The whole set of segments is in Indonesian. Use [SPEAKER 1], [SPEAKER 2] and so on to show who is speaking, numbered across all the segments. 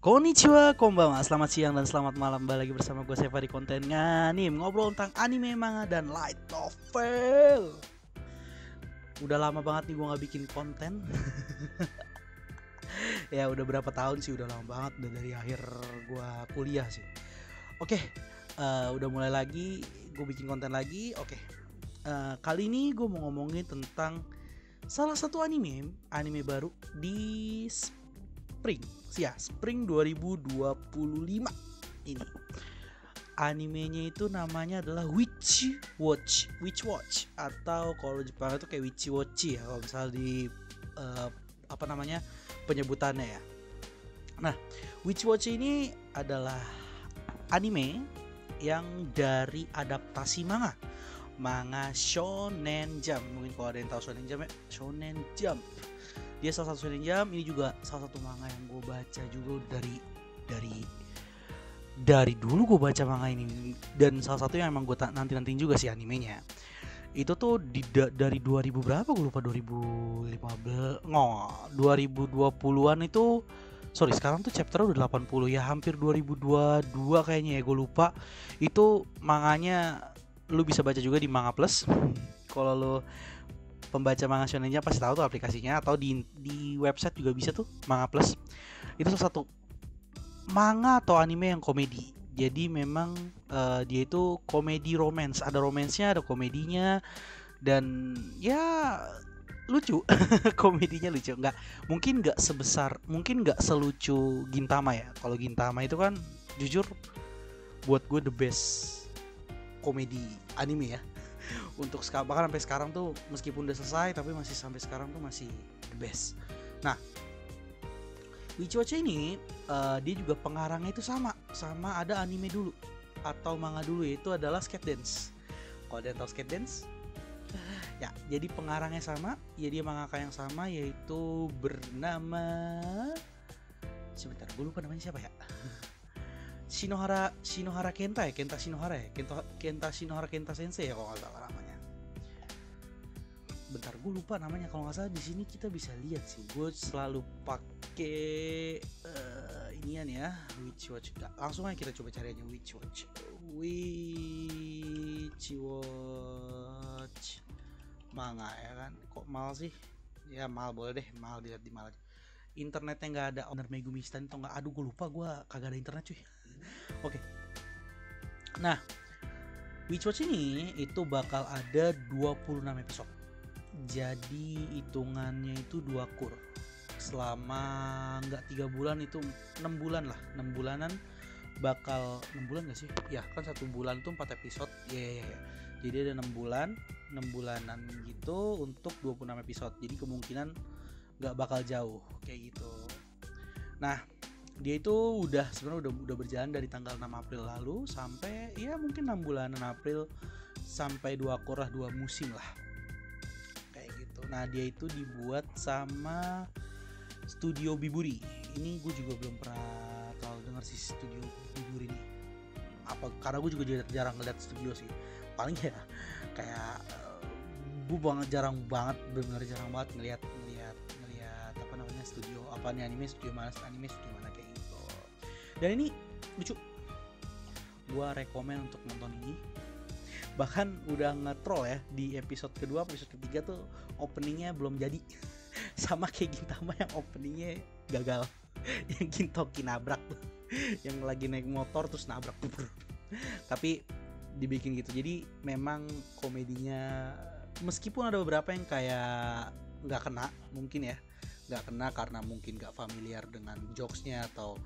[SPEAKER 1] Konnichiwa, konbanwa, selamat siang dan selamat malam. Kembali lagi bersama gue Seva di konten Nganim, ngobrol tentang anime, manga, dan light novel. Udah lama banget nih gue gak bikin konten. Ya udah berapa tahun sih, udah lama banget, udah dari akhir gue kuliah sih. Oke, udah mulai lagi, gue bikin konten lagi. Oke, kali ini gue mau ngomongin tentang salah satu anime baru di Spring 2025 ini. Animenya itu namanya adalah Witch Watch atau kalau Jepang itu kayak Witchy ya kalau misalnya di penyebutannya ya. Nah, Witch Watch ini adalah anime yang dari adaptasi manga Shonen Jump. Mungkin kalau ada yang tahu Shonen Jump ya, Shonen Jump. Dia salah satu Shonen Jump, ini juga salah satu manga yang gue baca juga dari dulu gue baca manga ini, dan salah satu yang emang gue nanti-nantiin juga sih animenya. Itu tuh dari 2000 berapa gue lupa, 2020-an itu. Sorry, sekarang tuh chapter udah 80 ya, hampir 2022 kayaknya ya, gue lupa. Itu manganya lu bisa baca juga di Manga Plus. Kalau lu pembaca manga shonen pasti tahu tuh aplikasinya, atau di website juga bisa tuh Manga Plus. Itu salah satu manga atau anime yang komedi. Jadi memang dia itu komedi romance, ada romansnya, ada komedinya, dan ya lucu. Komedinya lucu, mungkin nggak selucu Gintama ya. Kalau Gintama itu kan jujur buat gue the best komedi anime ya. Untuk bahkan sampai sekarang tuh, meskipun udah selesai tapi masih sampai sekarang tuh masih the best. Nah, Witch Watch ini dia juga pengarangnya itu sama ada anime dulu atau manga dulu, yaitu adalah Skate Dance. Kalau ada yang tahu Skate Dance ya, jadi pengarangnya sama ya, dia mangaka yang sama, yaitu bernama, sebentar gue lupa namanya siapa ya. Shinohara Kenta ya, Kenta Shinohara Sensei ya kalau nggak salah namanya. Bentar, gue lupa namanya. Kalau nggak salah di sini kita bisa lihat sih. Gue selalu pakai inian ya, Witch Watch. Langsung aja kita coba cari aja Witch Watch manga ya kan. Kok mal sih? Ya mal, boleh deh, mal, dilihat di mal aja. Internetnya nggak ada owner Megumi Stan atau nggak? Aduh, gue lupa, gue kagak ada internet cuy. Oke. Nah, Witch Watch ini itu bakal ada 26 episode. Jadi hitungannya itu 2 kur. Selama nggak 3 bulan, itu 6 bulan lah. 6 bulanan bakal, 6 bulan gak sih? Ya kan 1 bulan tuh 4 episode. Yeah. Jadi ada 6 bulanan gitu untuk 26 episode. Jadi kemungkinan nggak bakal jauh kayak gitu. Nah, dia itu sebenarnya udah berjalan dari tanggal 6 April lalu sampai ya mungkin 6 bulanan, April sampai 2 kurah 2 musim lah kayak gitu. Nah, dia itu dibuat sama Studio Biburi. Ini gue juga belum pernah terlalu dengar sih Studio Biburi ini apa, karena gue juga jarang ngeliat studio sih. Paling ya kayak gue jarang banget ngeliat apa namanya, studio apa nih, anime studio mana kayak gitu. Dan ini lucu, gue rekomen untuk nonton ini. Bahkan udah nge-troll ya di episode kedua, episode ketiga tuh openingnya belum jadi. Sama kayak Gintama yang openingnya gagal. Yang Gintoki nabrak tuh, yang lagi naik motor terus nabrak. Tapi dibikin gitu. Jadi memang komedinya, meskipun ada beberapa yang kayak nggak kena karena mungkin nggak familiar dengan jokesnya, atau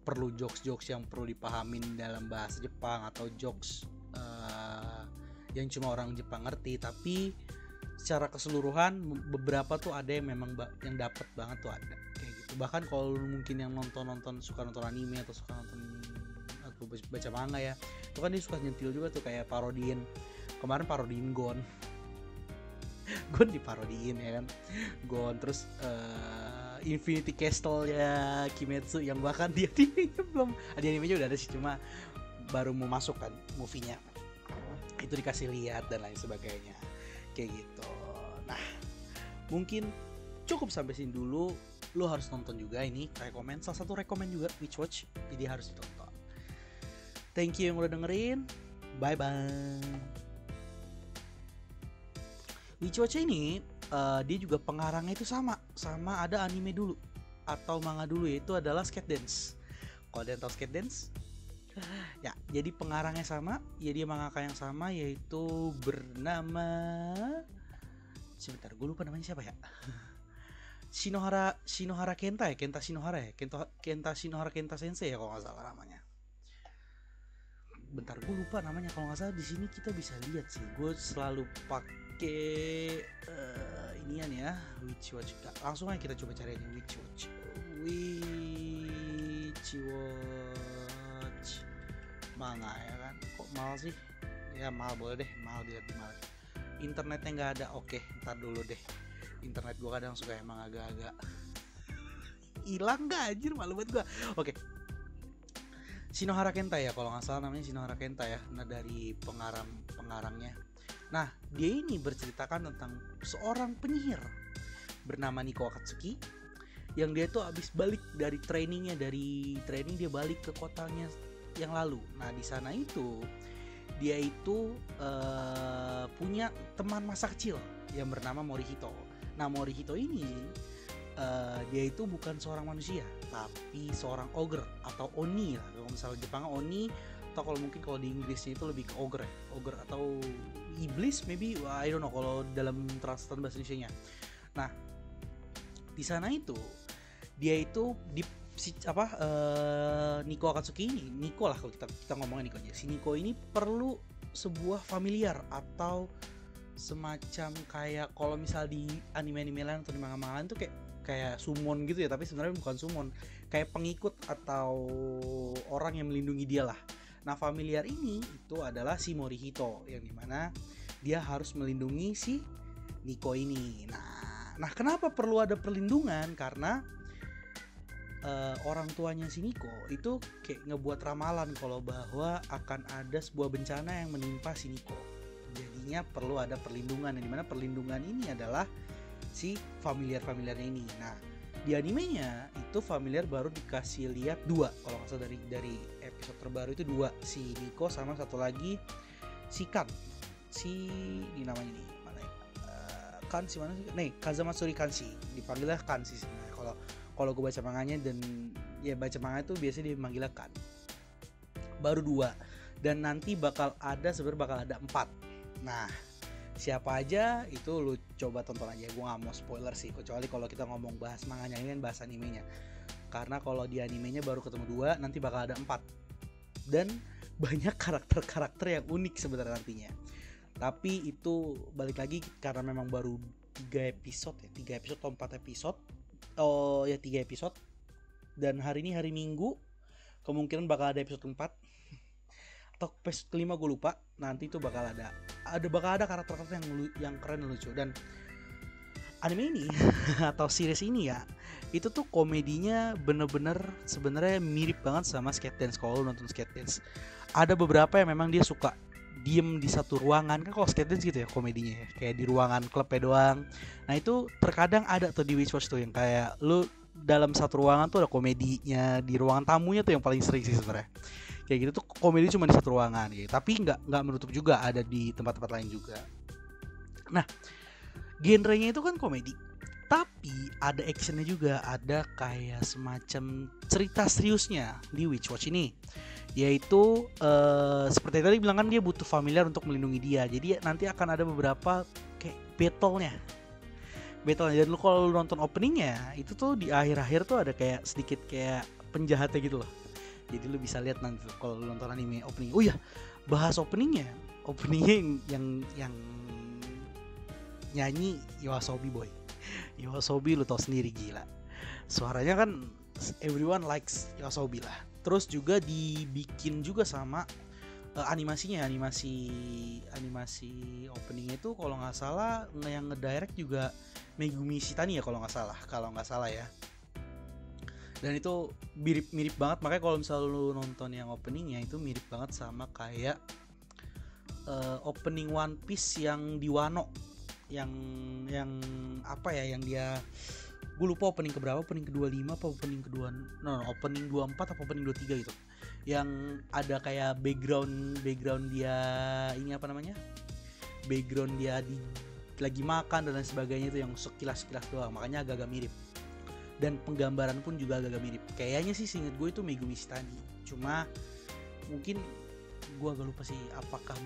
[SPEAKER 1] perlu jokes yang perlu dipahamin dalam bahasa Jepang, atau jokes yang cuma orang Jepang ngerti. Tapi secara keseluruhan beberapa tuh ada yang memang yang dapet banget tuh, ada kayak gitu. Bahkan kalau mungkin yang suka nonton anime atau suka nonton atau baca manga ya, itu kan dia suka nyentil juga tuh, kayak parodiin Gon. Gon diparodiin ya kan, Gon. Terus Infinity Castle ya Kimetsu, yang bahkan dia belum di animenya udah ada sih, cuma baru mau masuk kan movie-nya, itu dikasih lihat dan lain sebagainya kayak gitu. Nah, mungkin cukup sampai sini dulu. lu harus nonton juga ini. Salah satu rekomen juga Witchwatch, jadi harus ditonton. Thank you yang udah dengerin. Bye bye. Witchwatch ini dia juga pengarangnya itu sama ada anime dulu atau manga dulu, yaitu adalah Skate Dance. Kalau kalian tahu Skate Dance, ya jadi pengarangnya sama, ya dia mangaka yang sama, yaitu bernama, sebentar gue lupa namanya siapa ya. Shinohara Kenta ya, Kenta Shinohara Kenta Sensei ya kalau nggak salah namanya. Bentar gue lupa namanya, kalau nggak salah. Di sini kita bisa lihat sih, gue selalu pakai inian ya, Witchwatch. Langsung aja kita coba cari aja Witchwatch manga ya kan. Kok mal sih? Ya mal, boleh deh mal, dilihat di mal. Internetnya nggak ada, oke ntar dulu deh. Internet gue kadang suka emang agak-agak hilang nggak anjir, malu banget gue. Oke. Shinohara Kenta ya kalau nggak salah namanya, Shinohara Kenta ya. Nah dari pengarangnya. Nah dia ini berceritakan tentang seorang penyihir bernama Nico Akatsuki, yang dia tuh abis balik dari training dia balik ke kotanya yang lalu. Nah di sana itu dia itu punya teman masa kecil yang bernama Morihito. Nah Morihito ini dia itu bukan seorang manusia, tapi seorang ogre atau oni lah. Kalau misalnya Jepang oni, atau kalau mungkin kalau di Inggrisnya itu lebih ke ogre ya, ogre atau iblis maybe, I don't know kalau dalam translation bahasa Indonesianya. Nah di sana itu dia itu Nico Akatsuki ini, Nico lah kalau kita ngomongin Nico aja. Si Nico ini perlu sebuah familiar atau semacam kayak kalau misal di anime-anime lain atau di manga-manga itu kayak summon gitu ya, tapi sebenarnya bukan summon, kayak pengikut atau orang yang melindungi dia lah. Nah familiar ini itu adalah si Morihito, yang dimana dia harus melindungi si Nico ini. Nah kenapa perlu ada perlindungan? Karena orang tuanya si Nico itu kayak ngebuat ramalan kalau bahwa akan ada sebuah bencana yang menimpa si Nico. Jadinya perlu ada perlindungan, yang dimana perlindungan ini adalah si familiar-familiarnya ini. Nah di animenya itu familiar baru dikasih lihat 2 kalau nggak salah, dari episode terbaru itu 2, si Nico sama satu lagi si Kan, ini namanya nih mana ya? Kan si mana sih? Nih Kazamatsuri Kanshi, dipanggilnya Kanshi sebenarnya kalau gue baca manganya, dan ya baca manga itu biasanya dipanggilnya Kan. Baru 2, dan nanti bakal ada 4. Nah siapa aja itu lu coba tonton aja, gue gak mau spoiler sih, kecuali kalau kita ngomong bahas manganya ini kan bahas animenya. Karena kalau di animenya baru ketemu 2, nanti bakal ada 4, dan banyak karakter-karakter yang unik sebenarnya nantinya. Tapi itu balik lagi karena memang baru 3 episode atau 4 episode. Oh ya 3 episode, dan hari ini hari Minggu, kemungkinan bakal ada episode 4 atau episode kelima, gue lupa. Nanti itu bakal ada karakter-karakter yang keren dan lucu. Dan anime ini atau series ini ya, itu tuh komedinya bener-bener sebenarnya mirip banget sama Skate Dance. Kalau nonton Skate Dance, ada beberapa yang memang dia suka diem di satu ruangan kan, kalau Skate Dance gitu ya komedinya ya, kayak di ruangan klubnya doang. Nah itu terkadang ada tuh di Witchwatch tuh yang kayak lu dalam satu ruangan tuh ada komedinya, di ruangan tamunya tuh yang paling sering sih sebenarnya. Kayak gitu tuh komedi cuma di satu ruangan gitu. Tapi nggak menutup juga ada di tempat-tempat lain juga. Nah genrenya itu kan komedi, tapi ada actionnya juga, ada kayak semacam cerita seriusnya di Witchwatch ini. Yaitu seperti tadi bilang kan, dia butuh familiar untuk melindungi dia. Jadi nanti akan ada beberapa kayak battle-nya. Dan lu kalau lu nonton openingnya itu tuh di akhir-akhir tuh ada kayak sedikit kayak penjahatnya gitu loh. Jadi lu bisa lihat nanti kalau lu nonton anime opening. Oh ya, bahas openingnya yang nyanyi Yoasobi boy. Yoasobi lu tau sendiri, gila. Suaranya kan everyone likes Yoasobi lah. Terus juga dibikin juga sama animasi openingnya itu kalau nggak salah yang ngedirect juga Megumi Shitani ya kalau nggak salah ya. Dan itu mirip banget, makanya kalau misalnya lu nonton yang openingnya itu mirip banget sama kayak opening One Piece yang di Wano, yang apa ya, yang dia Gue lupa opening keberapa, opening ke-25 apa opening kedua, opening 24 apa opening 23 gitu. Yang ada kayak background dia ini apa namanya? Background dia lagi makan dan lain sebagainya, itu yang sekilas doang, makanya agak-agak mirip. Dan penggambaran pun juga agak-agak mirip. Kayaknya sih seinget gue itu Megumi Mistani. Cuma mungkin gue agak lupa sih apakah